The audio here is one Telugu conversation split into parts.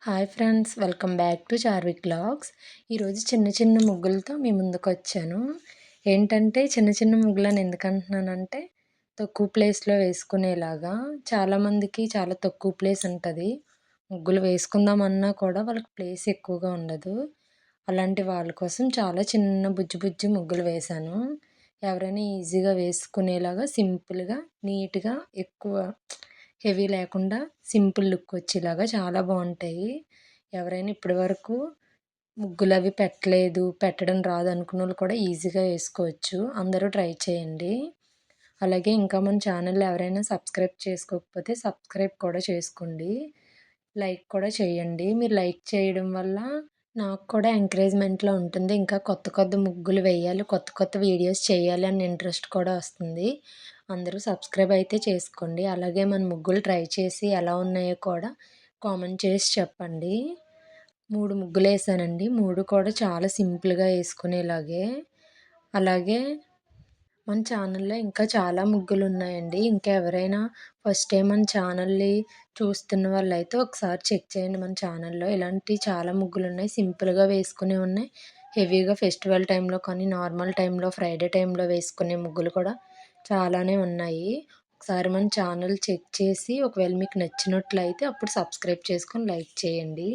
Hi friends, welcome back to Charvik vlogs. ఈరోజు చిన్న చిన్న ముగ్గులతో మీ ముందుకు వచ్చాను. ఏంటంటే చిన్న చిన్న ముగ్గులని ఎందుకంటున్నానంటే తక్కువ ప్లేస్లో వేసుకునేలాగా. చాలామందికి చాలా తక్కువ ప్లేస్ ఉంటుంది. ముగ్గులు వేసుకుందామన్నా కూడా వాళ్ళకి ప్లేస్ ఎక్కువగా ఉండదు. అలాంటి వాళ్ళ కోసం చాలా చిన్న బుజ్జి బుజ్జి ముగ్గులు వేశాను. ఎవరైనా ఈజీగా వేసుకునేలాగా సింపుల్గా, నీట్గా, ఎక్కువ హెవీ లేకుండా సింపుల్ లుక్ వచ్చేలాగా చాలా బాగుంటాయి. ఎవరైనా ఇప్పటివరకు ముగ్గులవి పెట్టలేదు, పెట్టడం రాదు అనుకున్నోళ్ళు కూడా ఈజీగా వేసుకోవచ్చు. అందరూ ట్రై చేయండి. అలాగే ఇంకా మన ఛానల్ ఎవరైనా సబ్స్క్రైబ్ చేసుకోకపోతే సబ్స్క్రైబ్ కూడా చేసుకోండి. లైక్ కూడా చేయండి. మీరు లైక్ చేయడం వల్ల నాకు కూడా ఎంకరేజ్మెంట్‌లా ఉంటుంది. ఇంకా కొత్త కొత్త ముగ్గులు వేయాలి, కొత్త కొత్త వీడియోస్ చేయాలి అన్న ఇంట్రెస్ట్ కూడా వస్తుంది. అందరూ సబ్స్క్రైబ్ అయితే చేసుకోండి. అలాగే మన ముగ్గులు ట్రై చేసి ఎలా ఉన్నాయో కూడా కామెంట్ చేసి చెప్పండి. 3 ముగ్గులేసానండి. 3 కూడా చాలా సింపుల్‌గా ఏసుకునేలాగే. అలాగే మన ఛానల్‌లో ఇంకా చాలా ముగ్గులున్నాయండి. ఇంకా ఎవరైనా ఫస్ట్ టైం మన ఛానల్‌ని చూస్తున్న వాళ్ళైతే ఒకసారి చెక్ చేయండి మన ఛానల్‌లో. ఇలాంటి చాలా ముగ్గులున్నాయి. సింపుల్‌గా వేసుకునేవి ఉన్నాయి. హెవీగా ఫెస్టివల్ టైంలో కానీ, నార్మల్ టైంలో, ఫ్రైడే టైంలో వేసుకునే ముగ్గులు కూడా చాలానే ఉన్నాయి. ఒకసారి మన ఛానల్ చెక్ చేసి ఒకవేళ మీకు నచ్చినట్లయితే అప్పుడు సబ్స్క్రైబ్ చేసుకొని లైక్ చేయండి.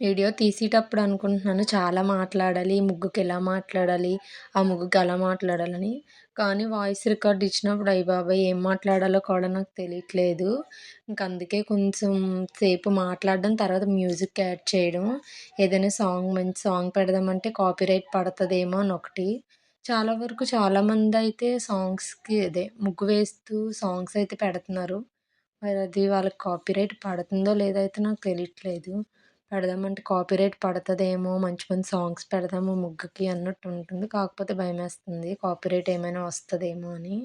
వీడియో తీసేటప్పుడు అనుకుంటున్నాను చాలా మాట్లాడాలి, ఈ ముగ్గుకి ఇలా మాట్లాడాలి, ఆ ముగ్గుకి అలా మాట్లాడాలని. కానీ వాయిస్ రికార్డ్ ఇచ్చినప్పుడు అయ్య బాబోయ్! ఏం మాట్లాడాలో కూడా నాకు తెలియట్లేదు. ఇంక అందుకే కొంచెం సేపు మాట్లాడడం, తర్వాత మ్యూజిక్ యాడ్ చేయడం. ఏదైనా సాంగ్ మంచి సాంగ్ పెడదామంటే కాపీరైట్ పడతదేమో అని ఒకటి. చాలా వరకు చాలామందయితే సాంగ్స్‌కి అదే ముగ్గు వేస్తూ సాంగ్స్ అయితే పెడుతున్నారు. మరి అది వాళ్ళకి కాపీరైట్ పడుతుందో లేదో అయితే నాకు తెలియట్లేదు. పెడదామంటే కాపీరైట్ పడతదేమో, మంచి మంచి సాంగ్స్ పెడదాము ముగ్గుకి అన్నట్టు ఉంటుంది. కాకపోతే భయమేస్తుంది కాపీరైట్ ఏమైనా వస్తదేమో అని.